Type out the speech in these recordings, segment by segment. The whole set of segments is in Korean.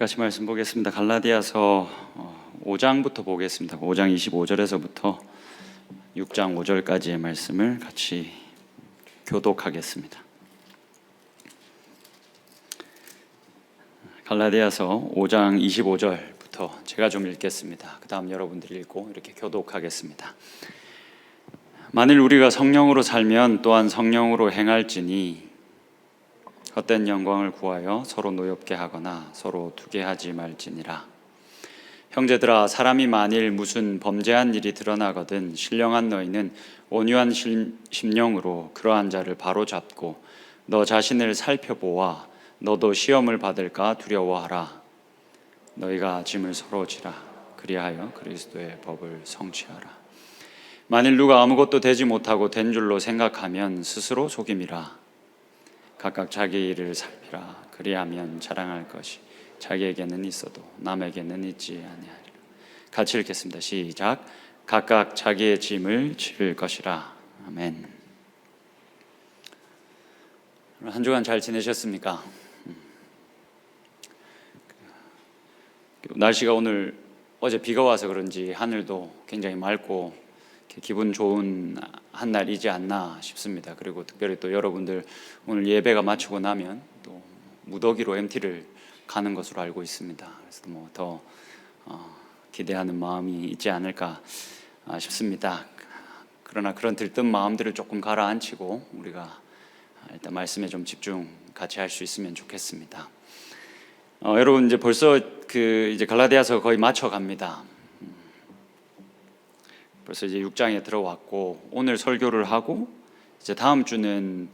같이 말씀 보겠습니다. 갈라디아서 5장부터 보겠습니다. 5장 25절에서부터 6장 5절까지의 말씀을 같이 교독하겠습니다. 갈라디아서 5장 25절부터 제가 좀 읽겠습니다. 그 다음 여러분들이 읽고 이렇게 교독하겠습니다. 만일 우리가 성령으로 살면 또한 성령으로 행할지니 헛된 영광을 구하여 서로 노엽게 하거나 서로 두게 하지 말지니라. 형제들아, 사람이 만일 무슨 범죄한 일이 드러나거든 신령한 너희는 온유한 심령으로 그러한 자를 바로잡고 너 자신을 살펴보아 너도 시험을 받을까 두려워하라. 너희가 짐을 서로 지라. 그리하여 그리스도의 법을 성취하라. 만일 누가 아무것도 되지 못하고 된 줄로 생각하면 스스로 속임이라. 각각 자기 일을 살피라. 그리하면 자랑할 것이 자기에게는 있어도 남에게는 있지 아니하리라. 같이 읽겠습니다. 시작. 각각 자기의 짐을 질 것이라. 아멘. 한 주간 잘 지내셨습니까? 날씨가 오늘 어제 비가 와서 그런지 하늘도 굉장히 맑고 기분 좋은 한 날이지 않나 싶습니다. 그리고 특별히 또 여러분들 오늘 예배가 마치고 나면 또 무더기로 MT를 가는 것으로 알고 있습니다. 그래서 뭐 더 기대하는 마음이 있지 않을까 싶습니다. 그러나 그런 들뜬 마음들을 조금 가라앉히고 우리가 일단 말씀에 좀 집중 같이 할 수 있으면 좋겠습니다. 여러분 이제 벌써 이제 갈라디아서 거의 맞춰갑니다. 벌써 이제 6장에 들어왔고 오늘 설교를 하고 이제 다음 주는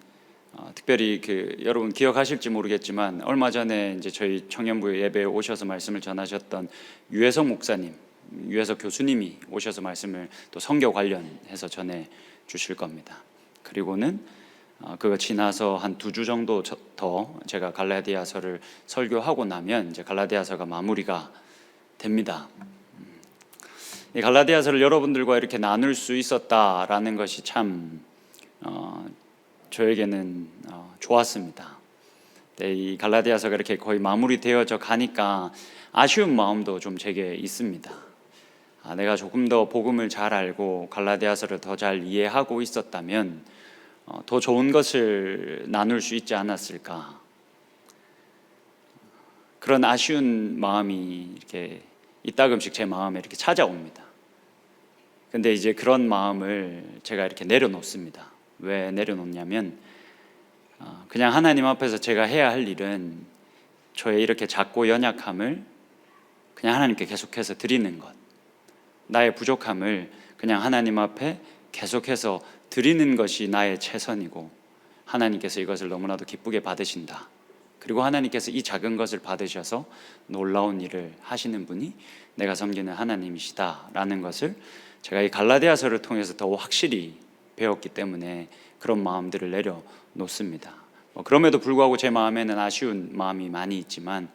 특별히 여러분 기억하실지 모르겠지만 얼마 전에 이제 저희 청년부 예배에 오셔서 말씀을 전하셨던 유해석 목사님, 유해석 교수님이 오셔서 말씀을 또 선교 관련해서 전해 주실 겁니다. 그리고는 그거 지나서 한 2주 정도 더 제가 갈라디아서를 설교하고 나면 이제 갈라디아서가 마무리가 됩니다. 이 갈라디아서를 여러분들과 이렇게 나눌 수 있었다라는 것이 참 저에게는 좋았습니다. 이 갈라디아서가 이렇게 거의 마무리되어져 가니까 아쉬운 마음도 좀 제게 있습니다. 내가 조금 더 복음을 잘 알고 갈라디아서를 더 잘 이해하고 있었다면 더 좋은 것을 나눌 수 있지 않았을까. 그런 아쉬운 마음이 이렇게 이따금씩 제 마음에 이렇게 찾아옵니다. 근데 이제 그런 마음을 제가 이렇게 내려놓습니다. 왜 내려놓냐면 그냥 하나님 앞에서 제가 해야 할 일은 저의 이렇게 작고 연약함을 그냥 하나님께 계속해서 드리는 것, 나의 부족함을 그냥 하나님 앞에 계속해서 드리는 것이 나의 최선이고 하나님께서 이것을 너무나도 기쁘게 받으신다. 그리고 하나님께서 이 작은 것을 받으셔서 놀라운 일을 하시는 분이 내가 섬기는 하나님이시다라는 것을 제가 이 갈라디아서를 통해서 더 확실히 배웠기 때문에 그런 마음들을 내려놓습니다. 그럼에도 불구하고 제 마음에는 아쉬운 마음이 많이 있지만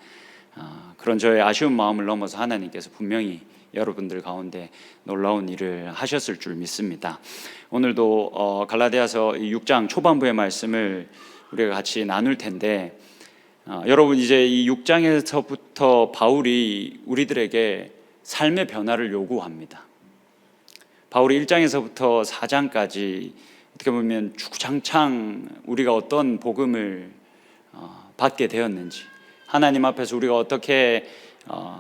그런 저의 아쉬운 마음을 넘어서 하나님께서 분명히 여러분들 가운데 놀라운 일을 하셨을 줄 믿습니다. 오늘도 갈라디아서 6장 초반부의 말씀을 우리가 같이 나눌 텐데 여러분 이제 이 6장에서부터 바울이 우리들에게 삶의 변화를 요구합니다. 바울이 1장에서부터 4장까지 어떻게 보면 주구장창 우리가 어떤 복음을 받게 되었는지, 하나님 앞에서 우리가 어떻게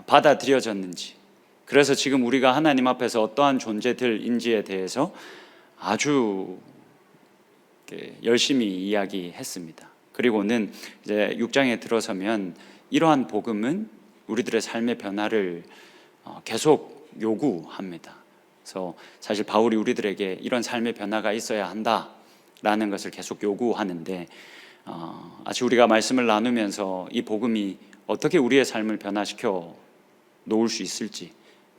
받아들여졌는지, 그래서 지금 우리가 하나님 앞에서 어떠한 존재들인지에 대해서 아주 열심히 이야기했습니다. 그리고는 이제 6장에 들어서면 이러한 복음은 우리들의 삶의 변화를 계속 요구합니다. 그래서 사실 바울이 우리들에게 이런 삶의 변화가 있어야 한다라는 것을 계속 요구하는데 아직 우리가 말씀을 나누면서 이 복음이 어떻게 우리의 삶을 변화시켜 놓을 수 있을지,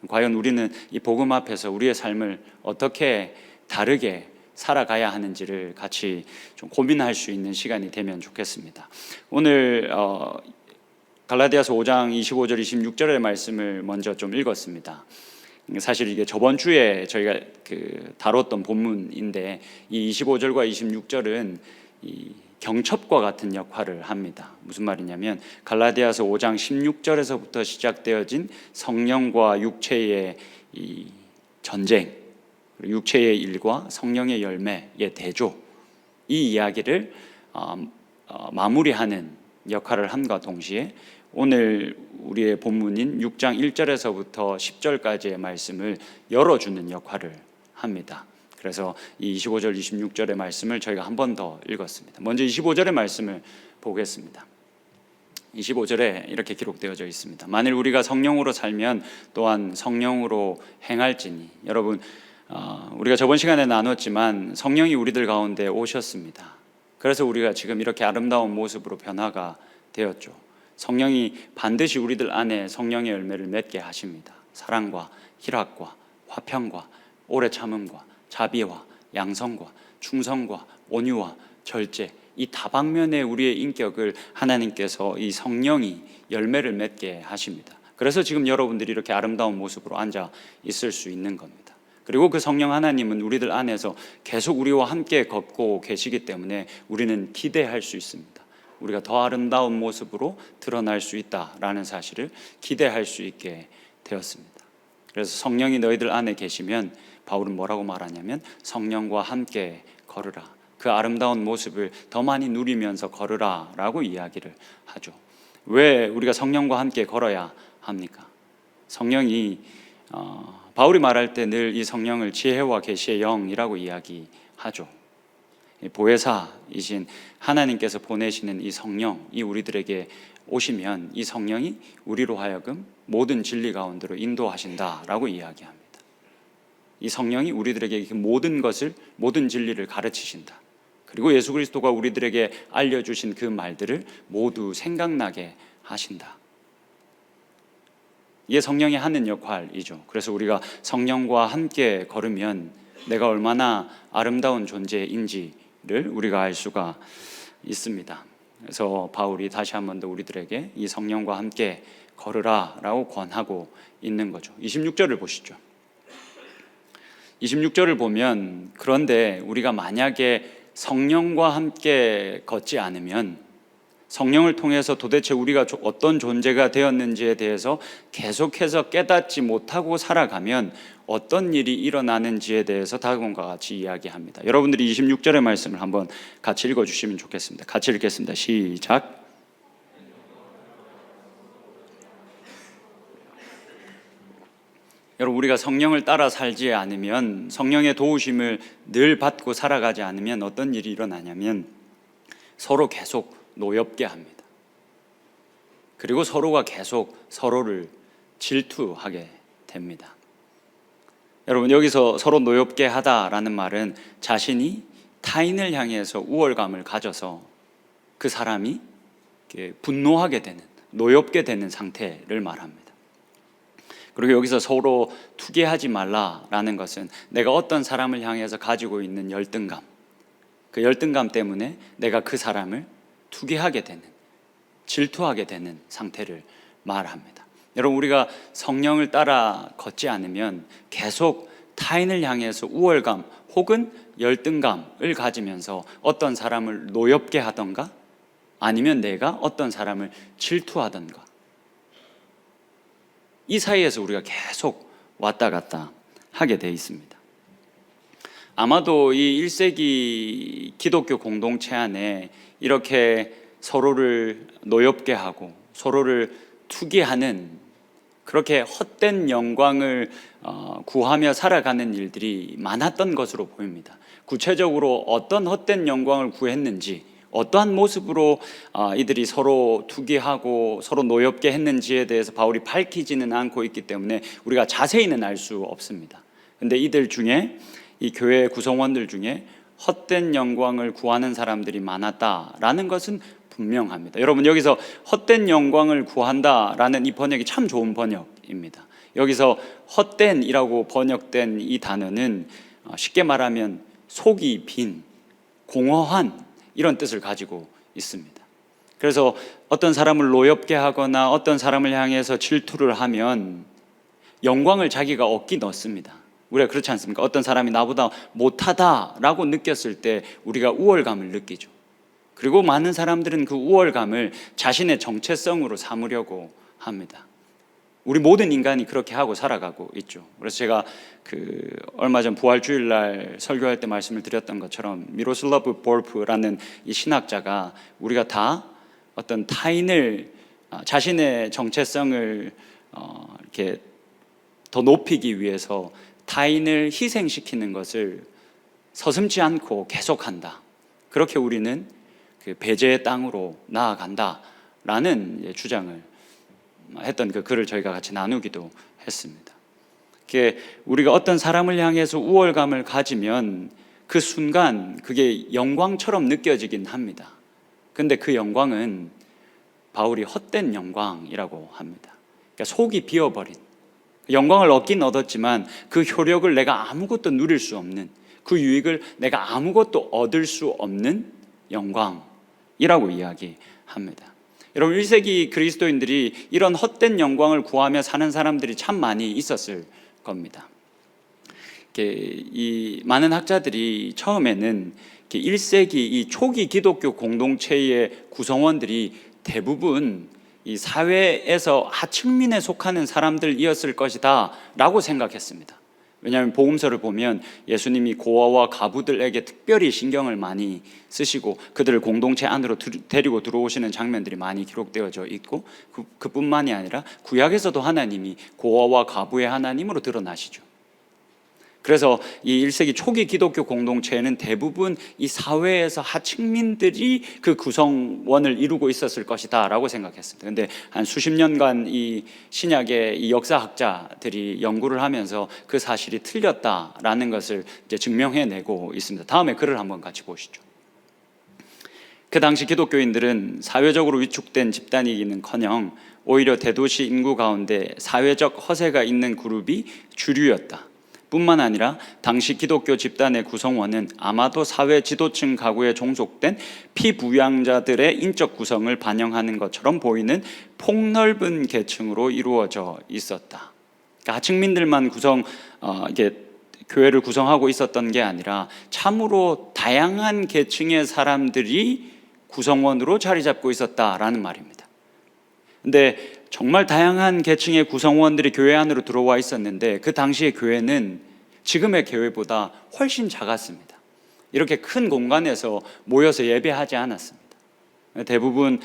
과연 우리는 이 복음 앞에서 우리의 삶을 어떻게 다르게 살아가야 하는지를 같이 좀 고민할 수 있는 시간이 되면 좋겠습니다. 오늘 갈라디아서 5장 25절 26절의 말씀을 먼저 좀 읽었습니다. 사실 이게 저번 주에 저희가 다뤘던 본문인데 이 25절과 26절은 이 경첩과 같은 역할을 합니다. 무슨 말이냐면 갈라디아서 5장 16절에서부터 시작되어진 성령과 육체의 이 전쟁, 육체의 일과 성령의 열매의 대조, 이 이야기를 마무리하는 역할을 함과 동시에 오늘 우리의 본문인 6장 1절에서부터 10절까지의 말씀을 열어주는 역할을 합니다. 그래서 이 25절, 26절의 말씀을 저희가 한 번 더 읽었습니다. 먼저 25절의 말씀을 보겠습니다. 25절에 이렇게 기록되어져 있습니다. 만일 우리가 성령으로 살면 또한 성령으로 행할지니. 여러분, 우리가 저번 시간에 나눴지만 성령이 우리들 가운데 오셨습니다. 그래서 우리가 지금 이렇게 아름다운 모습으로 변화가 되었죠. 성령이 반드시 우리들 안에 성령의 열매를 맺게 하십니다. 사랑과 희락과 화평과 오래 참음과 자비와 양성과 충성과 온유와 절제, 이 다방면의 우리의 인격을 하나님께서 이 성령이 열매를 맺게 하십니다. 그래서 지금 여러분들이 이렇게 아름다운 모습으로 앉아 있을 수 있는 겁니다. 그리고 그 성령 하나님은 우리들 안에서 계속 우리와 함께 걷고 계시기 때문에 우리는 기대할 수 있습니다. 우리가 더 아름다운 모습으로 드러날 수 있다라는 사실을 기대할 수 있게 되었습니다. 그래서 성령이 너희들 안에 계시면 바울은 뭐라고 말하냐면 성령과 함께 걸으라. 그 아름다운 모습을 더 많이 누리면서 걸으라 라고 이야기를 하죠. 왜 우리가 성령과 함께 걸어야 합니까? 성령이 바울이 말할 때 늘 이 성령을 지혜와 계시의 영이라고 이야기하죠. 보혜사이신 하나님께서 보내시는 이 성령이 우리들에게 오시면 이 성령이 우리로 하여금 모든 진리 가운데로 인도하신다라고 이야기합니다. 이 성령이 우리들에게 모든 것을, 모든 진리를 가르치신다. 그리고 예수 그리스도가 우리들에게 알려주신 그 말들을 모두 생각나게 하신다. 이게 성령이 하는 역할이죠. 그래서 우리가 성령과 함께 걸으면 내가 얼마나 아름다운 존재인지를 우리가 알 수가 있습니다. 그래서 바울이 다시 한 번 더 우리들에게 이 성령과 함께 걸으라 라고 권하고 있는 거죠. 26절을 보시죠. 26절을 보면 그런데 우리가 만약에 성령과 함께 걷지 않으면 성령을 통해서 도대체 우리가 어떤 존재가 되었는지에 대해서 계속해서 깨닫지 못하고 살아가면 어떤 일이 일어나는지에 대해서 다음과 같이 이야기합니다. 여러분들이 26절의 말씀을 한번 같이 읽어주시면 좋겠습니다. 같이 읽겠습니다. 시작. 여러분, 우리가 성령을 따라 살지 않으면, 성령의 도우심을 늘 받고 살아가지 않으면 어떤 일이 일어나냐면 서로 계속 노엽게 합니다. 그리고 서로가 계속 서로를 질투하게 됩니다. 여러분, 여기서 서로 노엽게 하다라는 말은 자신이 타인을 향해서 우월감을 가져서 그 사람이 분노하게 되는, 노엽게 되는 상태를 말합니다. 그리고 여기서 서로 투기하지 말라라는 것은 내가 어떤 사람을 향해서 가지고 있는 열등감, 그 열등감 때문에 내가 그 사람을 투기하게 되는, 질투하게 되는 상태를 말합니다. 여러분, 우리가 성령을 따라 걷지 않으면 계속 타인을 향해서 우월감 혹은 열등감을 가지면서 어떤 사람을 노엽게 하던가 아니면 내가 어떤 사람을 질투하던가, 이 사이에서 우리가 계속 왔다 갔다 하게 돼 있습니다. 아마도 이 1세기 기독교 공동체 안에 이렇게 서로를 노엽게 하고 서로를 투기하는, 그렇게 헛된 영광을 구하며 살아가는 일들이 많았던 것으로 보입니다. 구체적으로 어떤 헛된 영광을 구했는지, 어떠한 모습으로 이들이 서로 투기하고 서로 노엽게 했는지에 대해서 바울이 밝히지는 않고 있기 때문에 우리가 자세히는 알 수 없습니다. 근데 이들 중에, 이 교회 구성원들 중에 헛된 영광을 구하는 사람들이 많았다라는 것은 분명합니다. 여러분, 여기서 헛된 영광을 구한다라는 이 번역이 참 좋은 번역입니다. 여기서 헛된이라고 번역된 이 단어는 쉽게 말하면 속이 빈, 공허한 이런 뜻을 가지고 있습니다. 그래서 어떤 사람을 노엽게 하거나 어떤 사람을 향해서 질투를 하면 영광을 자기가 얻기 넣습니다. 우리가 그렇지 않습니까? 어떤 사람이 나보다 못하다라고 느꼈을 때 우리가 우월감을 느끼죠. 그리고 많은 사람들은 그 우월감을 자신의 정체성으로 삼으려고 합니다. 우리 모든 인간이 그렇게 하고 살아가고 있죠. 그래서 제가 얼마 전 부활주일날 설교할 때 말씀을 드렸던 것처럼 미로슬라브 볼프라는 이 신학자가 우리가 다 어떤 타인을 자신의 정체성을 이렇게 더 높이기 위해서 타인을 희생시키는 것을 서슴지 않고 계속한다. 그렇게 우리는 그 배제의 땅으로 나아간다라는 주장을 했던 그 글을 저희가 같이 나누기도 했습니다. 우리가 어떤 사람을 향해서 우월감을 가지면 그 순간 그게 영광처럼 느껴지긴 합니다. 근데 그 영광은 바울이 헛된 영광이라고 합니다. 그러니까 속이 비어버린, 영광을 얻긴 얻었지만 그 효력을 내가 아무것도 누릴 수 없는, 그 유익을 내가 아무것도 얻을 수 없는 영광이라고 이야기합니다. 여러분, 1세기 그리스도인들이 이런 헛된 영광을 구하며 사는 사람들이 참 많이 있었을 겁니다. 이 많은 학자들이 처음에는 1세기 이 초기 기독교 공동체의 구성원들이 대부분 이 사회에서 하층민에 속하는 사람들이었을 것이다 라고 생각했습니다. 왜냐하면 복음서를 보면 예수님이 고아와 과부들에게 특별히 신경을 많이 쓰시고 그들을 공동체 안으로 데리고 들어오시는 장면들이 많이 기록되어져 있고 그뿐만이 아니라 구약에서도 하나님이 고아와 과부의 하나님으로 드러나시죠. 그래서 이 1세기 초기 기독교 공동체에는 대부분 이 사회에서 하층민들이 그 구성원을 이루고 있었을 것이다 라고 생각했습니다. 근데 한 수십 년간 이 신약의 이 역사학자들이 연구를 하면서 그 사실이 틀렸다라는 것을 이제 증명해내고 있습니다. 다음에 글을 한번 같이 보시죠. 그 당시 기독교인들은 사회적으로 위축된 집단이기는커녕 오히려 대도시 인구 가운데 사회적 허세가 있는 그룹이 주류였다. 뿐만 아니라 당시 기독교 집단의 구성원은 아마도 사회 지도층 가구에 종속된 피부양자들의 인적 구성을 반영하는 것처럼 보이는 폭넓은 계층으로 이루어져 있었다. 그러니까 하층민들만 이게 교회를 구성하고 있었던 게 아니라 참으로 다양한 계층의 사람들이 구성원으로 자리 잡고 있었다라는 말입니다. 근데 정말 다양한 계층의 구성원들이 교회 안으로 들어와 있었는데 그 당시의 교회는 지금의 교회보다 훨씬 작았습니다. 이렇게 큰 공간에서 모여서 예배하지 않았습니다. 대부분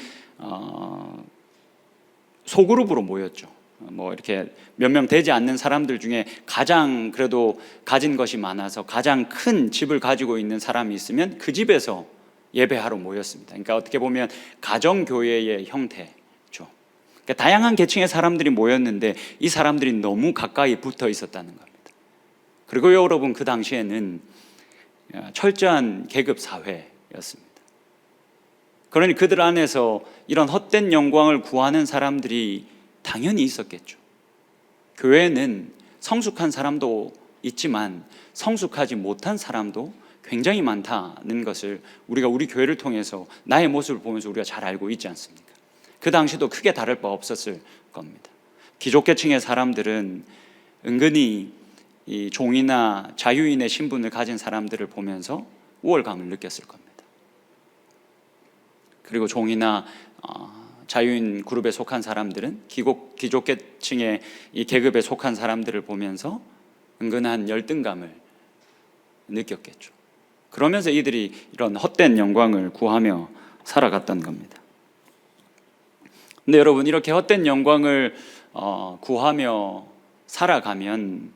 소그룹으로 모였죠. 이렇게 몇 명 되지 않는 사람들 중에 가장 그래도 가진 것이 많아서 가장 큰 집을 가지고 있는 사람이 있으면 그 집에서 예배하러 모였습니다. 그러니까 어떻게 보면 가정교회의 형태, 그러니까 다양한 계층의 사람들이 모였는데 이 사람들이 너무 가까이 붙어 있었다는 겁니다. 그리고 여러분, 그 당시에는 철저한 계급 사회였습니다. 그러니 그들 안에서 이런 헛된 영광을 구하는 사람들이 당연히 있었겠죠. 교회는 성숙한 사람도 있지만 성숙하지 못한 사람도 굉장히 많다는 것을 우리가 우리 교회를 통해서 나의 모습을 보면서 우리가 잘 알고 있지 않습니까? 그 당시도 크게 다를 바 없었을 겁니다. 귀족계층의 사람들은 은근히 이 종이나 자유인의 신분을 가진 사람들을 보면서 우월감을 느꼈을 겁니다. 그리고 종이나 자유인 그룹에 속한 사람들은 귀족계층의 이 계급에 속한 사람들을 보면서 은근한 열등감을 느꼈겠죠. 그러면서 이들이 이런 헛된 영광을 구하며 살아갔던 겁니다. 근데 여러분, 이렇게 헛된 영광을 구하며 살아가면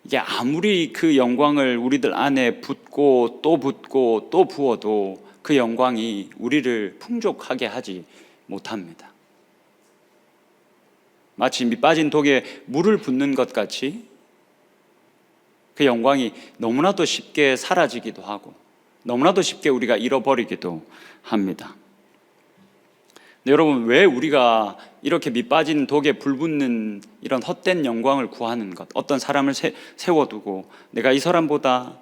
이게 아무리 그 영광을 우리들 안에 붓고 또 붓고 또 부어도 그 영광이 우리를 풍족하게 하지 못합니다. 마치 밑 빠진 독에 물을 붓는 것 같이 그 영광이 너무나도 쉽게 사라지기도 하고 너무나도 쉽게 우리가 잃어버리기도 합니다. 근데 여러분, 왜 우리가 이렇게 밑빠진 독에 불붙는 이런 헛된 영광을 구하는 것, 어떤 사람을 세워두고 내가 이 사람보다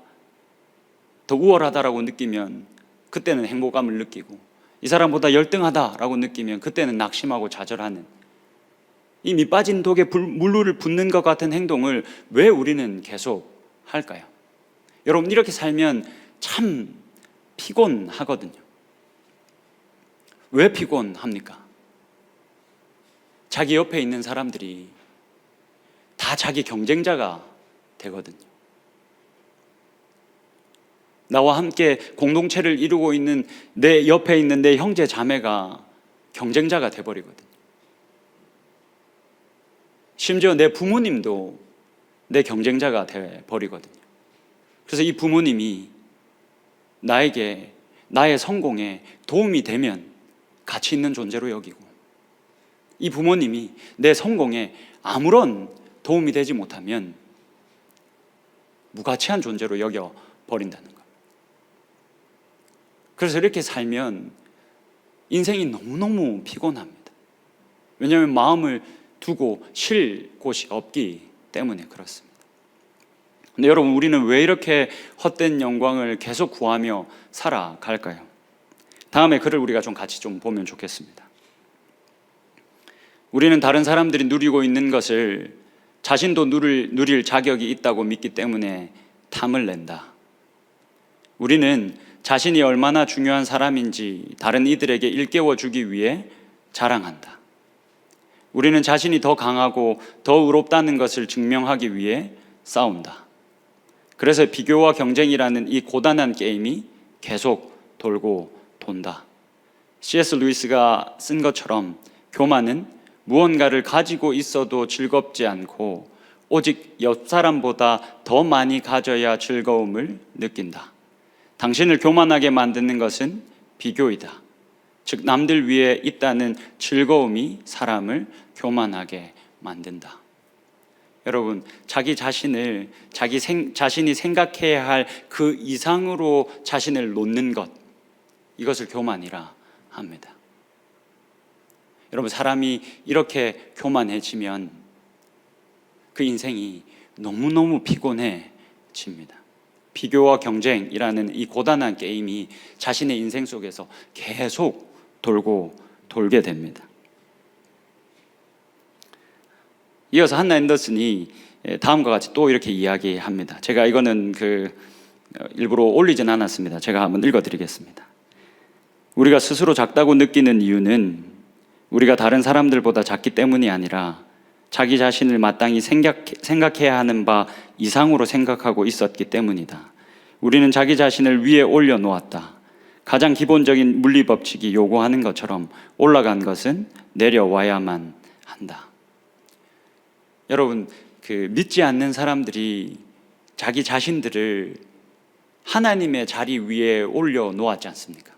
더 우월하다라고 느끼면 그때는 행복감을 느끼고 이 사람보다 열등하다라고 느끼면 그때는 낙심하고 좌절하는 이 밑빠진 독에 물을 붓는 것 같은 행동을 왜 우리는 계속 할까요? 여러분, 이렇게 살면 참 피곤하거든요. 왜 피곤합니까? 자기 옆에 있는 사람들이 다 자기 경쟁자가 되거든요. 나와 함께 공동체를 이루고 있는 내 옆에 있는 내 형제 자매가 경쟁자가 돼버리거든요. 심지어 내 부모님도 내 경쟁자가 돼버리거든요. 그래서 이 부모님이 나에게 나의 성공에 도움이 되면 가치 있는 존재로 여기고, 이 부모님이 내 성공에 아무런 도움이 되지 못하면 무가치한 존재로 여겨버린다는 것. 그래서 이렇게 살면 인생이 너무너무 피곤합니다. 왜냐하면 마음을 두고 쉴 곳이 없기 때문에 그렇습니다. 근데 여러분, 우리는 왜 이렇게 헛된 영광을 계속 구하며 살아갈까요? 다음에 글을 우리가 좀 같이 좀 보면 좋겠습니다. 우리는 다른 사람들이 누리고 있는 것을 자신도 누릴 자격이 있다고 믿기 때문에 탐을 낸다. 우리는 자신이 얼마나 중요한 사람인지 다른 이들에게 일깨워 주기 위해 자랑한다. 우리는 자신이 더 강하고 더 의롭다는 것을 증명하기 위해 싸운다. 그래서 비교와 경쟁이라는 이 고단한 게임이 계속 돌고 돈다. C.S. 루이스가 쓴 것처럼 교만은 무언가를 가지고 있어도 즐겁지 않고 오직 옆 사람보다 더 많이 가져야 즐거움을 느낀다. 당신을 교만하게 만드는 것은 비교이다. 즉, 남들 위에 있다는 즐거움이 사람을 교만하게 만든다. 여러분, 자기 자신을 자신이 생각해야 할 그 이상으로 자신을 놓는 것, 이것을 교만이라 합니다. 여러분, 사람이 이렇게 교만해지면 그 인생이 너무너무 피곤해집니다. 비교와 경쟁이라는 이 고단한 게임이 자신의 인생 속에서 계속 돌게 됩니다. 이어서 한나 앤더슨이 다음과 같이 또 이렇게 이야기합니다. 제가 이거는 일부러 올리진 않았습니다. 제가 한번 읽어드리겠습니다. 우리가 스스로 작다고 느끼는 이유는 우리가 다른 사람들보다 작기 때문이 아니라 자기 자신을 마땅히 생각해야 하는 바 이상으로 생각하고 있었기 때문이다. 우리는 자기 자신을 위에 올려놓았다. 가장 기본적인 물리법칙이 요구하는 것처럼 올라간 것은 내려와야만 한다. 여러분, 믿지 않는 사람들이 자기 자신들을 하나님의 자리 위에 올려놓았지 않습니까?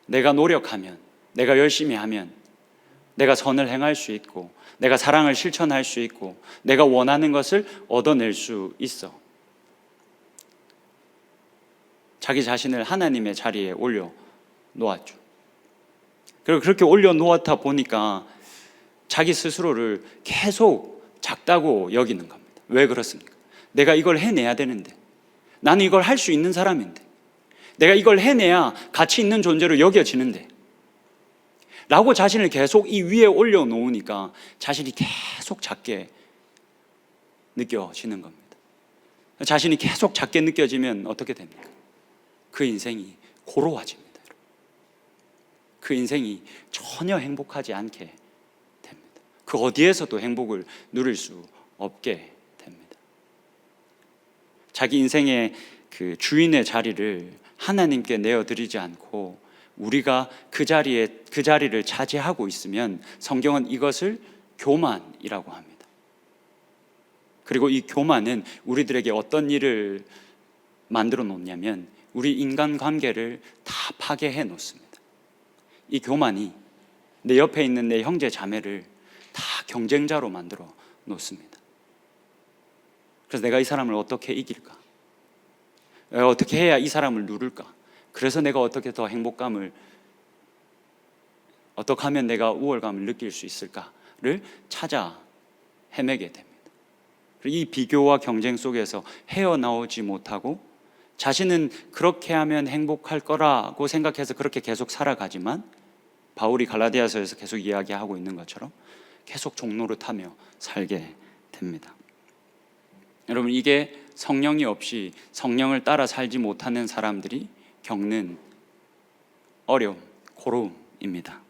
내가 노력하면, 내가 열심히 하면 내가 선을 행할 수 있고, 내가 사랑을 실천할 수 있고, 내가 원하는 것을 얻어낼 수 있어. 자기 자신을 하나님의 자리에 올려놓았죠. 그리고 그렇게 올려놓았다 보니까 자기 스스로를 계속 작다고 여기는 겁니다. 왜 그렇습니까? 내가 이걸 해내야 되는데, 나는 이걸 할 수 있는 사람인데, 내가 이걸 해내야 가치 있는 존재로 여겨지는데 라고 자신을 계속 이 위에 올려놓으니까 자신이 계속 작게 느껴지는 겁니다. 자신이 계속 작게 느껴지면 어떻게 됩니까? 그 인생이 고로워집니다. 그 인생이 전혀 행복하지 않게 됩니다. 그 어디에서도 행복을 누릴 수 없게 됩니다. 자기 인생의 그 주인의 자리를 하나님께 내어드리지 않고 우리가 그 자리를 차지하고 있으면 성경은 이것을 교만이라고 합니다. 그리고 이 교만은 우리들에게 어떤 일을 만들어 놓냐면 우리 인간관계를 다 파괴해 놓습니다. 이 교만이 내 옆에 있는 내 형제 자매를 다 경쟁자로 만들어 놓습니다. 그래서 내가 이 사람을 어떻게 이길까? 어떻게 해야 이 사람을 누를까? 그래서 내가 어떻게 더 행복감을, 어떻게 하면 내가 우월감을 느낄 수 있을까를 찾아 헤매게 됩니다. 이 비교와 경쟁 속에서 헤어나오지 못하고 자신은 그렇게 하면 행복할 거라고 생각해서 그렇게 계속 살아가지만 바울이 갈라디아서에서 계속 이야기하고 있는 것처럼 계속 종노릇하며 살게 됩니다. 여러분, 이게 성령이 없이 성령을 따라 살지 못하는 사람들이 겪는 어려움, 포럼입니다.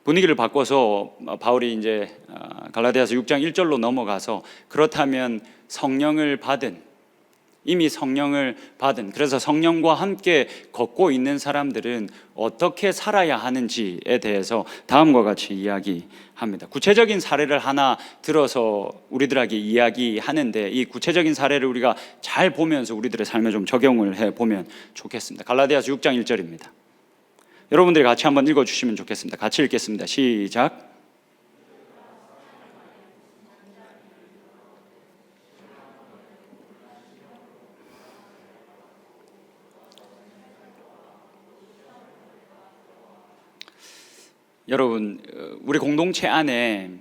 분위기를 바꿔서 바울이 이제 갈라디아서 6장 1절로 넘어가서 그렇다면 이미 성령을 받은, 그래서 성령과 함께 걷고 있는 사람들은 어떻게 살아야 하는지에 대해서 다음과 같이 이야기합니다. 구체적인 사례를 하나 들어서 우리들에게 이야기하는데, 이 구체적인 사례를 우리가 잘 보면서 우리들의 삶에 좀 적용을 해보면 좋겠습니다. 갈라디아서 6장 1절입니다. 여러분들이 같이 한번 읽어주시면 좋겠습니다. 같이 읽겠습니다. 시작. 여러분, 우리 공동체 안에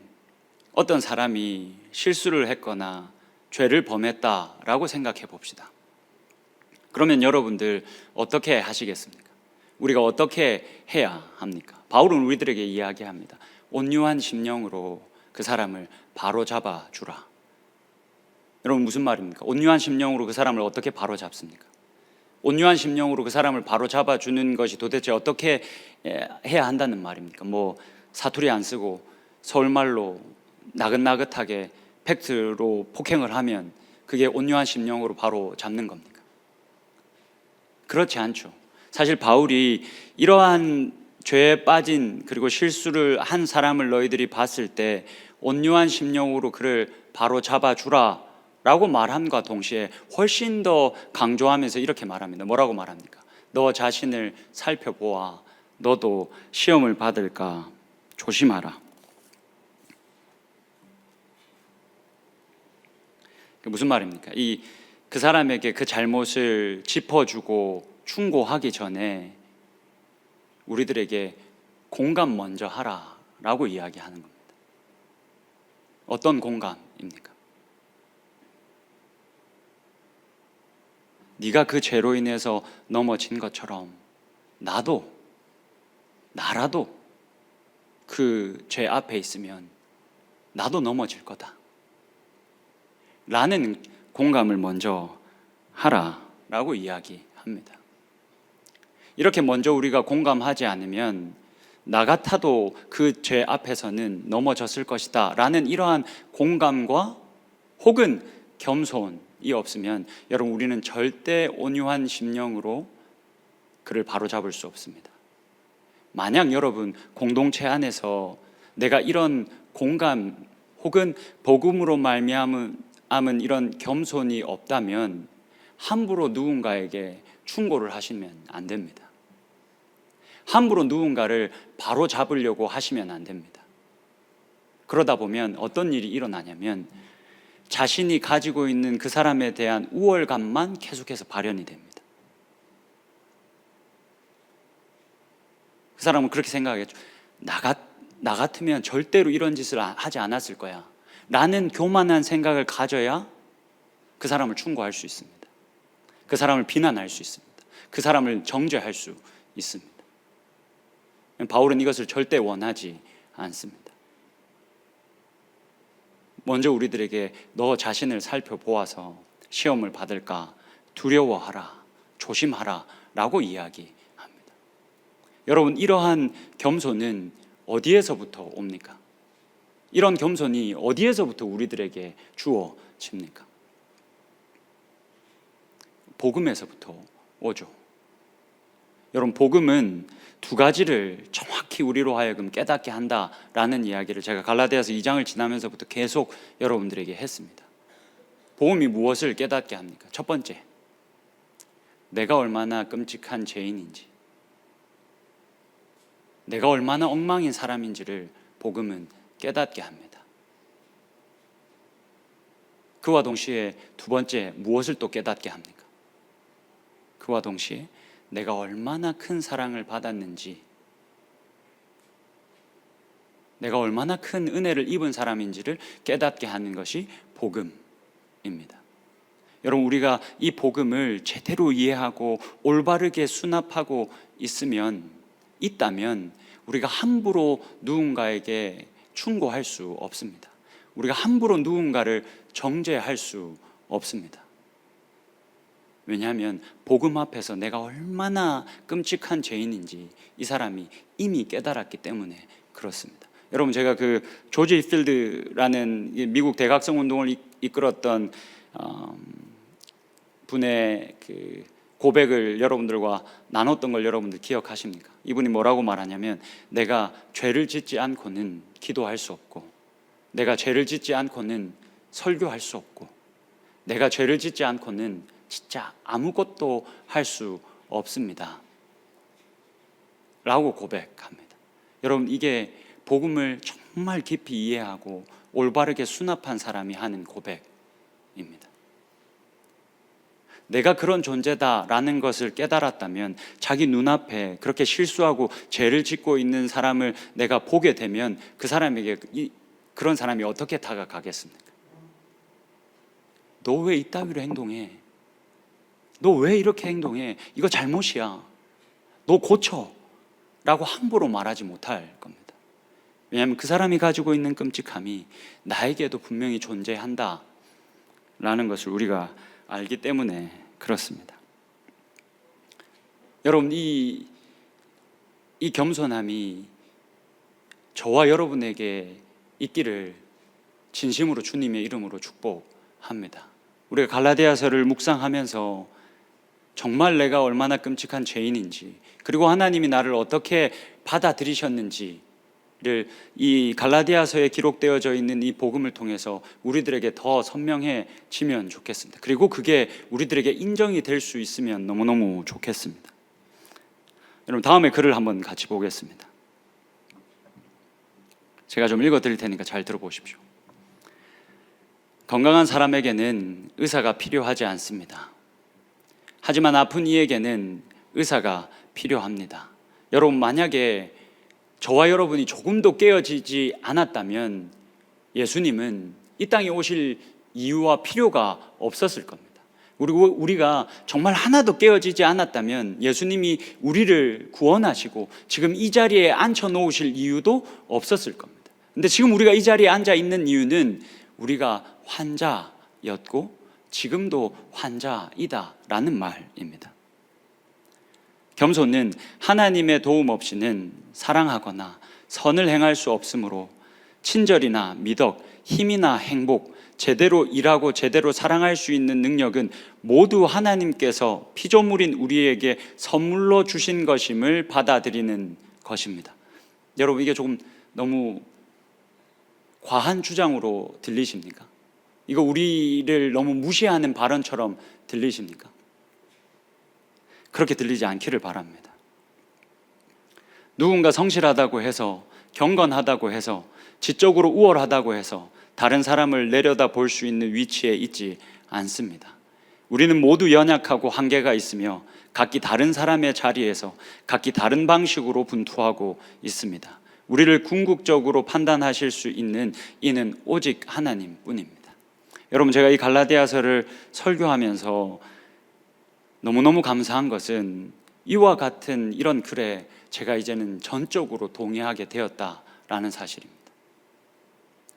어떤 사람이 실수를 했거나 죄를 범했다라고 생각해 봅시다. 그러면 여러분들 어떻게 하시겠습니까? 우리가 어떻게 해야 합니까? 바울은 우리들에게 이야기합니다. 온유한 심령으로 그 사람을 바로 잡아 주라. 여러분, 무슨 말입니까? 온유한 심령으로 그 사람을 어떻게 바로 잡습니까? 온유한 심령으로 그 사람을 바로 잡아주는 것이 도대체 어떻게 해야 한다는 말입니까? 뭐 사투리 안 쓰고 서울말로 나긋나긋하게 팩트로 폭행을 하면 그게 온유한 심령으로 바로 잡는 겁니까? 그렇지 않죠. 사실 바울이 이러한 죄에 빠진, 그리고 실수를 한 사람을 너희들이 봤을 때 온유한 심령으로 그를 바로 잡아주라 라고 말함과 동시에 훨씬 더 강조하면서 이렇게 말합니다. 뭐라고 말합니까? 너 자신을 살펴보아. 너도 시험을 받을까 조심하라. 무슨 말입니까? 그 사람에게 그 잘못을 짚어주고 충고하기 전에 우리들에게 공감 먼저 하라 라고 이야기하는 겁니다. 어떤 공감입니까? 네가 그 죄로 인해서 넘어진 것처럼 나라도 그 죄 앞에 있으면 나도 넘어질 거다 라는 공감을 먼저 하라라고 이야기합니다. 이렇게 먼저 우리가 공감하지 않으면 나 같아도 그 죄 앞에서는 넘어졌을 것이다 라는 이러한 공감과 혹은 겸손이 없으면 여러분, 우리는 절대 온유한 심령으로 그를 바로잡을 수 없습니다. 만약 여러분 공동체 안에서 내가 이런 공감 혹은 복음으로 말미암은 이런 겸손이 없다면 함부로 누군가에게 충고를 하시면 안 됩니다. 함부로 누군가를 바로 잡으려고 하시면 안 됩니다. 그러다 보면 어떤 일이 일어나냐면 자신이 가지고 있는 그 사람에 대한 우월감만 계속해서 발현이 됩니다. 그 사람은 그렇게 생각하겠죠. 나 같으면 절대로 이런 짓을 하지 않았을 거야 라는 교만한 생각을 가져야 그 사람을 충고할 수 있습니다. 그 사람을 비난할 수 있습니다. 그 사람을 정죄할 수 있습니다. 바울은 이것을 절대 원하지 않습니다. 먼저 우리들에게 너 자신을 살펴보아서 시험을 받을까 두려워하라, 조심하라 라고 이야기합니다. 여러분, 이러한 겸손은 어디에서부터 옵니까? 이런 겸손이 어디에서부터 우리들에게 주어집니까? 복음에서부터 오죠. 여러분, 복음은 두 가지를 정확히 우리로 하여금 깨닫게 한다라는 이야기를 제가 갈라디아서 2장을 지나면서부터 계속 여러분들에게 했습니다. 복음이 무엇을 깨닫게 합니까? 첫 번째, 내가 얼마나 끔찍한 죄인인지, 내가 얼마나 엉망인 사람인지를 복음은 깨닫게 합니다. 그와 동시에 두 번째, 무엇을 또 깨닫게 합니까? 그와 동시에 내가 얼마나 큰 사랑을 받았는지, 내가 얼마나 큰 은혜를 입은 사람인지를 깨닫게 하는 것이 복음입니다. 여러분, 우리가 이 복음을 제대로 이해하고 올바르게 수납하고 있다면 우리가 함부로 누군가에게 충고할 수 없습니다. 우리가 함부로 누군가를 정죄할 수 없습니다. 왜냐하면 복음 앞에서 내가 얼마나 끔찍한 죄인인지 이 사람이 이미 깨달았기 때문에 그렇습니다. 여러분, 제가 그 조지 필드라는 미국 대각성 운동을 이끌었던 분의 그 고백을 여러분들과 나눴던 걸 여러분들 기억하십니까? 이분이 뭐라고 말하냐면, 내가 죄를 짓지 않고는 기도할 수 없고, 내가 죄를 짓지 않고는 설교할 수 없고, 내가 죄를 짓지 않고는 진짜 아무것도 할 수 없습니다 라고 고백합니다. 여러분, 이게 복음을 정말 깊이 이해하고 올바르게 수납한 사람이 하는 고백입니다. 내가 그런 존재다라는 것을 깨달았다면, 자기 눈앞에 그렇게 실수하고 죄를 짓고 있는 사람을 내가 보게 되면 그 사람에게 그런 사람이 어떻게 다가가겠습니까? 너 왜 이따위로 행동해? 너 왜 이렇게 행동해? 이거 잘못이야. 너 고쳐. 라고 함부로 말하지 못할 겁니다. 왜냐하면 그 사람이 가지고 있는 끔찍함이 나에게도 분명히 존재한다 라는 것을 우리가 알기 때문에 그렇습니다. 여러분, 이 겸손함이 저와 여러분에게 있기를 진심으로 주님의 이름으로 축복합니다. 우리가 갈라디아서를 묵상하면서 정말 내가 얼마나 끔찍한 죄인인지, 그리고 하나님이 나를 어떻게 받아들이셨는지를 이 갈라디아서에 기록되어져 있는 이 복음을 통해서 우리들에게 더 선명해지면 좋겠습니다. 그리고 그게 우리들에게 인정이 될 수 있으면 너무너무 좋겠습니다. 여러분, 다음에 글을 한번 같이 보겠습니다. 제가 좀 읽어드릴 테니까 잘 들어보십시오. 건강한 사람에게는 의사가 필요하지 않습니다. 하지만 아픈 이에게는 의사가 필요합니다. 여러분, 만약에 저와 여러분이 조금도 깨어지지 않았다면 예수님은 이 땅에 오실 이유와 필요가 없었을 겁니다. 우리가 정말 하나도 깨어지지 않았다면 예수님이 우리를 구원하시고 지금 이 자리에 앉혀 놓으실 이유도 없었을 겁니다. 근데 지금 우리가 이 자리에 앉아 있는 이유는 우리가 환자였고 지금도 환자이다라는 말입니다. 겸손은 하나님의 도움 없이는 사랑하거나 선을 행할 수 없으므로 친절이나 미덕, 힘이나 행복, 제대로 일하고 제대로 사랑할 수 있는 능력은 모두 하나님께서 피조물인 우리에게 선물로 주신 것임을 받아들이는 것입니다. 여러분, 이게 조금 너무 과한 주장으로 들리십니까? 이거 우리를 너무 무시하는 발언처럼 들리십니까? 그렇게 들리지 않기를 바랍니다. 누군가 성실하다고 해서, 경건하다고 해서, 지적으로 우월하다고 해서 다른 사람을 내려다 볼 수 있는 위치에 있지 않습니다. 우리는 모두 연약하고 한계가 있으며 각기 다른 사람의 자리에서 각기 다른 방식으로 분투하고 있습니다. 우리를 궁극적으로 판단하실 수 있는 이는 오직 하나님뿐입니다. 여러분, 제가 이 갈라디아서를 설교하면서 너무너무 감사한 것은 이와 같은 이런 글에 제가 이제는 전적으로 동의하게 되었다라는 사실입니다.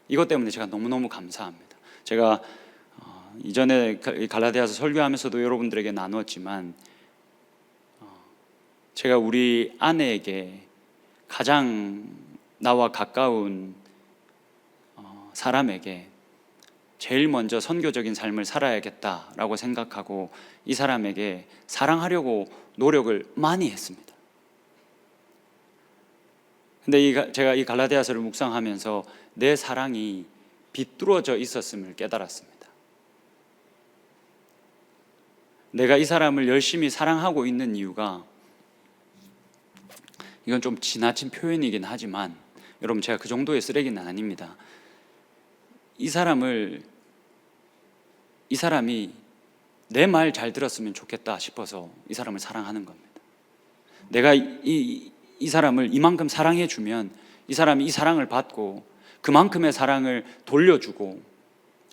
이것 때문에 제가 너무너무 감사합니다. 제가 이전에 갈라디아서 설교하면서도 여러분들에게 나누었지만 제가 우리 아내에게 가장 나와 가까운 사람에게 제일 먼저 선교적인 삶을 살아야겠다라고 생각하고 이 사람에게 사랑하려고 노력을 많이 했습니다. 근데 제가 이 갈라디아서를 묵상하면서 내 사랑이 비뚤어져 있었음을 깨달았습니다. 내가 이 사람을 열심히 사랑하고 있는 이유가, 이건 좀 지나친 표현이긴 하지만 여러분, 제가 그 정도의 쓰레기는 아닙니다. 이 사람이 내 말 잘 들었으면 좋겠다 싶어서 이 사람을 사랑하는 겁니다. 내가 이 사람을 이만큼 사랑해 주면 이 사람이 이 사랑을 받고 그만큼의 사랑을 돌려주고,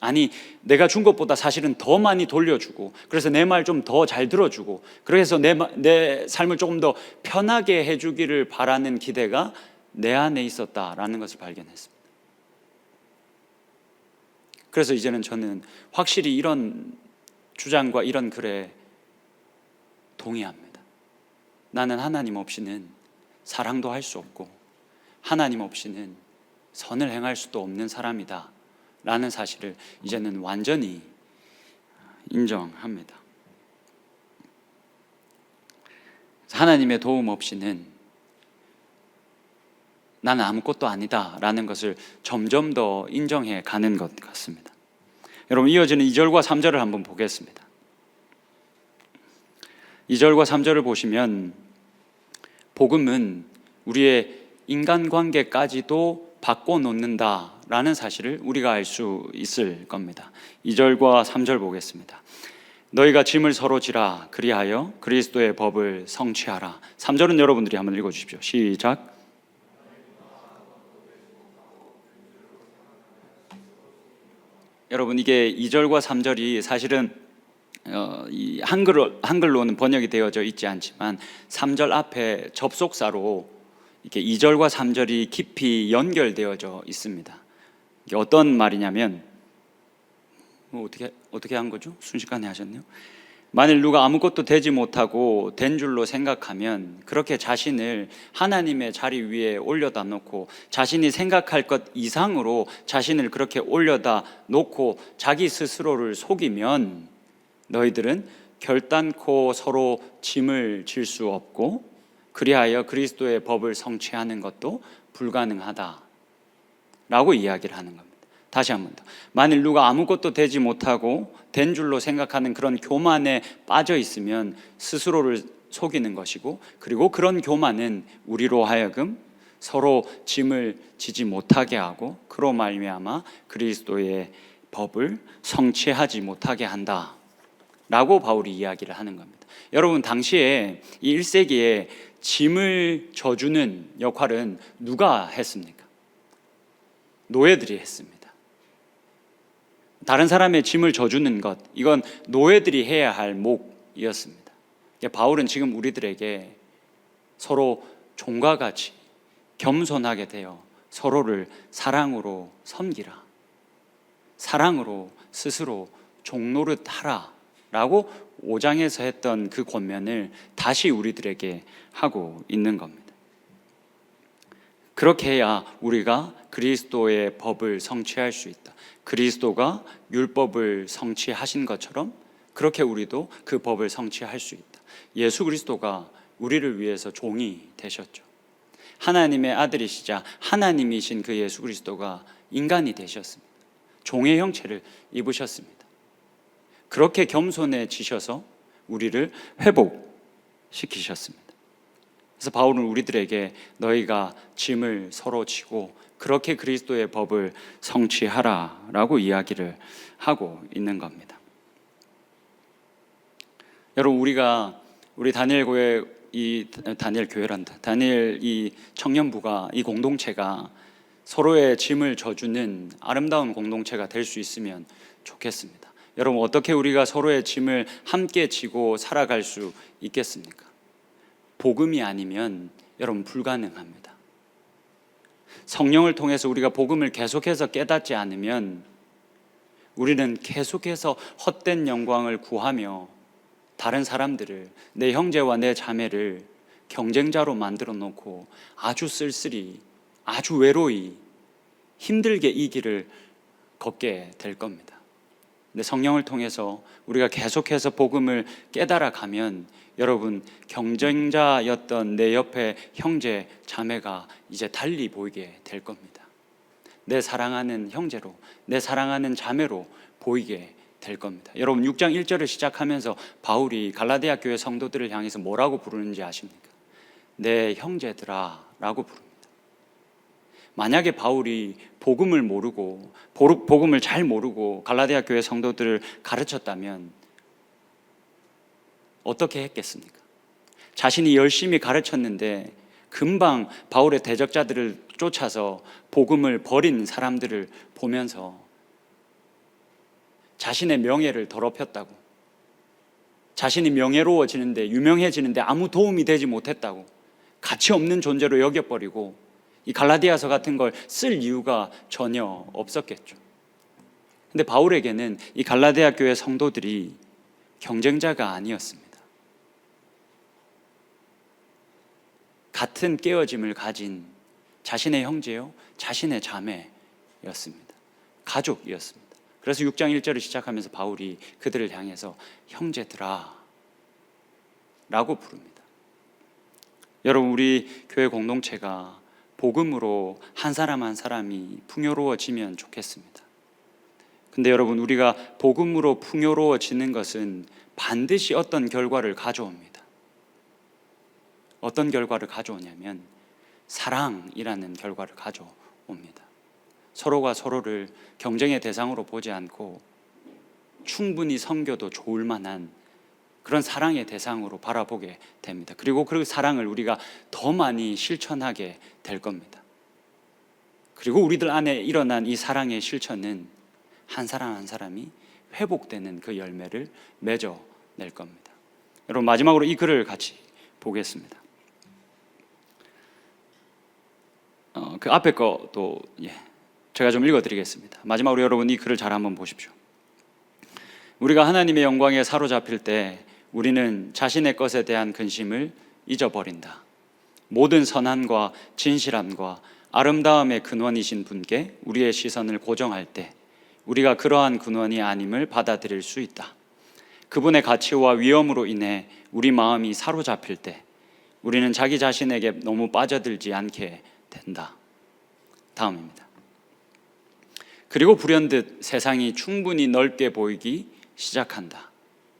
아니 내가 준 것보다 사실은 더 많이 돌려주고, 그래서 내 말 좀 더 잘 들어주고, 그래서 내 삶을 조금 더 편하게 해주기를 바라는 기대가 내 안에 있었다라는 것을 발견했습니다. 그래서 이제는 저는 확실히 이런 주장과 이런 글에 동의합니다. 나는 하나님 없이는 사랑도 할 수 없고 하나님 없이는 선을 행할 수도 없는 사람이다 라는 사실을 이제는 완전히 인정합니다. 하나님의 도움 없이는 나는 아무것도 아니다 라는 것을 점점 더 인정해 가는 것 같습니다. 여러분, 이어지는 2절과 3절을 한번 보겠습니다. 2절과 3절을 보시면 복음은 우리의 인간관계까지도 바꿔놓는다 라는 사실을 우리가 알 수 있을 겁니다. 2절과 3절 보겠습니다. 너희가 짐을 서로 지라 그리하여 그리스도의 법을 성취하라. 3절은 여러분들이 한번 읽어주십시오. 시작. 여러분, 이게 2절과 3절이 사실은 이 한글로는 번역이 되어져 있지 않지만 3절 앞에 접속사로 이렇게 2절과 3절이 깊이 연결되어져 있습니다. 이게 어떤 말이냐면 어떻게 한 거죠? 순식간에 하셨네요. 만일 누가 아무것도 되지 못하고 된 줄로 생각하면 그렇게 자신을 하나님의 자리 위에 올려다 놓고 자신이 생각할 것 이상으로 자신을 그렇게 올려다 놓고 자기 스스로를 속이면 너희들은 결단코 서로 짐을 질 수 없고 그리하여 그리스도의 법을 성취하는 것도 불가능하다 라고 이야기를 하는 겁니다. 다시 한 번 더. 만일 누가 아무것도 되지 못하고 된 줄로 생각하는 그런 교만에 빠져 있으면 스스로를 속이는 것이고, 그리고 그런 교만은 우리로 하여금 서로 짐을 지지 못하게 하고 그로 말미암아 그리스도의 법을 성취하지 못하게 한다 라고 바울이 이야기를 하는 겁니다. 여러분, 당시에 이 1세기에 짐을 져주는 역할은 누가 했습니까? 노예들이 했습니다. 다른 사람의 짐을 져주는 것, 이건 노예들이 해야 할 몫이었습니다. 바울은 지금 우리들에게 서로 종과 같이 겸손하게 되어 서로를 사랑으로 섬기라, 사랑으로 스스로 종노릇 하라 라고 5장에서 했던 그 권면을 다시 우리들에게 하고 있는 겁니다. 그렇게 해야 우리가 그리스도의 법을 성취할 수 있다. 그리스도가 율법을 성취하신 것처럼 그렇게 우리도 그 법을 성취할 수 있다. 예수 그리스도가 우리를 위해서 종이 되셨죠. 하나님의 아들이시자 하나님이신 그 예수 그리스도가 인간이 되셨습니다. 종의 형체를 입으셨습니다. 그렇게 겸손해지셔서 우리를 회복시키셨습니다. 그래서 바울은 우리들에게 너희가 짐을 서로 지고 그렇게 그리스도의 법을 성취하라라고 이야기를 하고 있는 겁니다. 여러분, 우리 다니엘 교회, 다니엘 이 청년부가, 이 공동체가 서로의 짐을 져주는 아름다운 공동체가 될 수 있으면 좋겠습니다. 여러분, 어떻게 우리가 서로의 짐을 함께 지고 살아갈 수 있겠습니까? 복음이 아니면 여러분 불가능합니다. 성령을 통해서 우리가 복음을 계속해서 깨닫지 않으면 우리는 계속해서 헛된 영광을 구하며 다른 사람들을, 내 형제와 내 자매를 경쟁자로 만들어 놓고 아주 쓸쓸히, 아주 외로이 힘들게 이 길을 걷게 될 겁니다. 근데 성령을 통해서 우리가 계속해서 복음을 깨달아 가면 여러분, 경쟁자였던 내 옆에 형제, 자매가 이제 달리 보이게 될 겁니다. 내 사랑하는 형제로, 내 사랑하는 자매로 보이게 될 겁니다. 여러분, 6장 1절을 시작하면서 바울이 갈라디아 교회 성도들을 향해서 뭐라고 부르는지 아십니까? 내 형제들아 라고 부릅니다. 만약에 바울이 복음을 모르고, 복음을 잘 모르고 갈라디아 교회 성도들을 가르쳤다면 어떻게 했겠습니까? 자신이 열심히 가르쳤는데 금방 바울의 대적자들을 쫓아서 복음을 버린 사람들을 보면서 자신의 명예를 더럽혔다고, 자신이 명예로워지는데, 유명해지는데 아무 도움이 되지 못했다고, 가치 없는 존재로 여겨버리고 이 갈라디아서 같은 걸 쓸 이유가 전혀 없었겠죠. 근데 바울에게는 이 갈라디아 교회 성도들이 경쟁자가 아니었습니다. 같은 깨어짐을 가진 자신의 형제요, 자신의 자매였습니다. 가족이었습니다. 그래서 6장 1절을 시작하면서 바울이 그들을 향해서 형제들아 라고 부릅니다. 여러분, 우리 교회 공동체가 복음으로 한 사람 한 사람이 풍요로워지면 좋겠습니다. 근데 여러분, 우리가 복음으로 풍요로워지는 것은 반드시 어떤 결과를 가져옵니다. 어떤 결과를 가져오냐면 사랑이라는 결과를 가져옵니다. 서로가 서로를 경쟁의 대상으로 보지 않고 충분히 섬겨도 좋을 만한 그런 사랑의 대상으로 바라보게 됩니다. 그리고 그 사랑을 우리가 더 많이 실천하게 될 겁니다. 그리고 우리들 안에 일어난 이 사랑의 실천은 한 사람 한 사람이 회복되는 그 열매를 맺어낼 겁니다. 여러분, 마지막으로 이 글을 같이 보겠습니다. 그 앞에 것도 제가 좀 읽어드리겠습니다. 마지막으로 여러분, 이 글을 잘 한번 보십시오. 우리가 하나님의 영광에 사로잡힐 때 우리는 자신의 것에 대한 근심을 잊어버린다. 모든 선함과 진실함과 아름다움의 근원이신 분께 우리의 시선을 고정할 때 우리가 그러한 근원이 아님을 받아들일 수 있다. 그분의 가치와 위엄으로 인해 우리 마음이 사로잡힐 때 우리는 자기 자신에게 너무 빠져들지 않게 된다. 다음입니다. 그리고 불현듯 세상이 충분히 넓게 보이기 시작한다.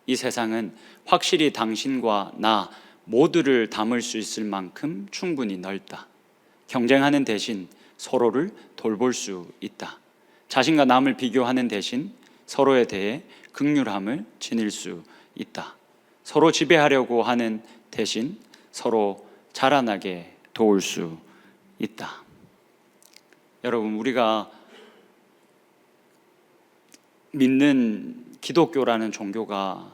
이 세상은 확실히 당신과 나 모두를 담을 수 있을 만큼 충분히 넓다. 경쟁하는 대신 서로를 돌볼 수 있다. 자신과 남을 비교하는 대신 서로에 대해 긍휼함을 지닐 수 있다. 서로 지배하려고 하는 대신 서로 자라나게 도울 수 있다. 여러분, 우리가 믿는 기독교라는 종교가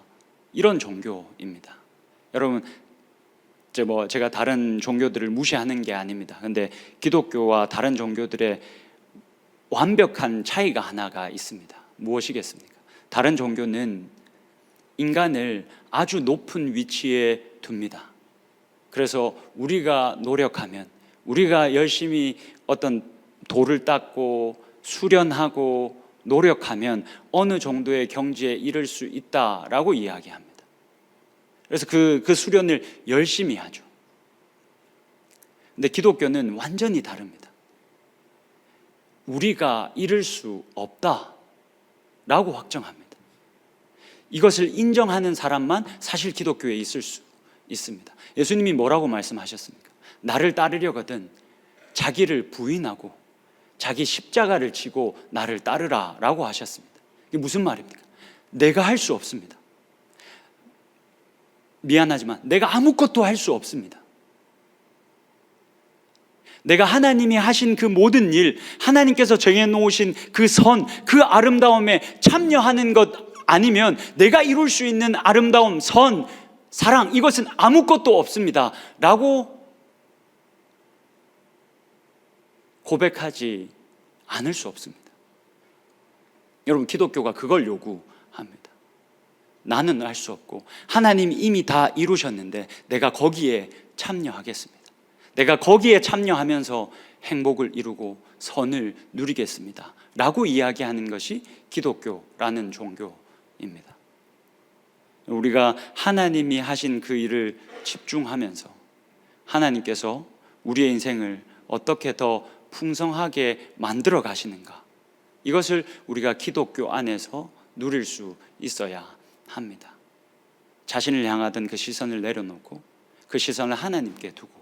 이런 종교입니다. 여러분, 제가 다른 종교들을 무시하는 게 아닙니다. 근데 기독교와 다른 종교들의 완벽한 차이가 하나가 있습니다. 무엇이겠습니까? 다른 종교는 인간을 아주 높은 위치에 둡니다. 그래서 우리가 노력하면, 우리가 열심히 어떤 돌을 닦고 수련하고 노력하면 어느 정도의 경지에 이를 수 있다라고 이야기합니다. 그래서 그 수련을 열심히 하죠. 근데 기독교는 완전히 다릅니다. 우리가 이룰 수 없다라고 확정합니다. 이것을 인정하는 사람만 사실 기독교에 있을 수 있습니다. 예수님이 뭐라고 말씀하셨습니까? 나를 따르려거든 자기를 부인하고 자기 십자가를 지고 나를 따르라 라고 하셨습니다. 이게 무슨 말입니까? 내가 할 수 없습니다. 미안하지만 내가 아무것도 할 수 없습니다. 내가 하나님이 하신 그 모든 일, 하나님께서 정해놓으신 그 선, 그 아름다움에 참여하는 것 아니면 내가 이룰 수 있는 아름다움, 선, 사랑, 이것은 아무것도 없습니다 라고 고백하지 않을 수 없습니다. 여러분, 기독교가 그걸 요구합니다. 나는 할 수 없고 하나님이 이미 다 이루셨는데 내가 거기에 참여하겠습니다. 내가 거기에 참여하면서 행복을 이루고 선을 누리겠습니다 라고 이야기하는 것이 기독교라는 종교입니다. 우리가 하나님이 하신 그 일을 집중하면서 하나님께서 우리의 인생을 어떻게 더 풍성하게 만들어 가시는가, 이것을 우리가 기독교 안에서 누릴 수 있어야 합니다. 자신을 향하던 그 시선을 내려놓고 그 시선을 하나님께 두고,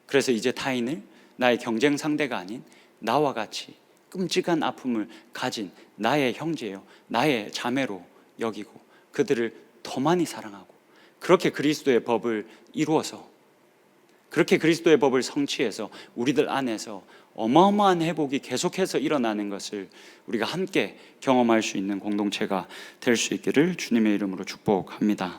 그래서 이제 타인을 나의 경쟁 상대가 아닌 나와 같이 끔찍한 아픔을 가진 나의 형제요, 나의 자매로 여기고 그들을 더 많이 사랑하고, 그렇게 그리스도의 법을 이루어서, 그렇게 그리스도의 법을 성취해서 우리들 안에서 어마어마한 회복이 계속해서 일어나는 것을 우리가 함께 경험할 수 있는 공동체가 될 수 있기를 주님의 이름으로 축복합니다.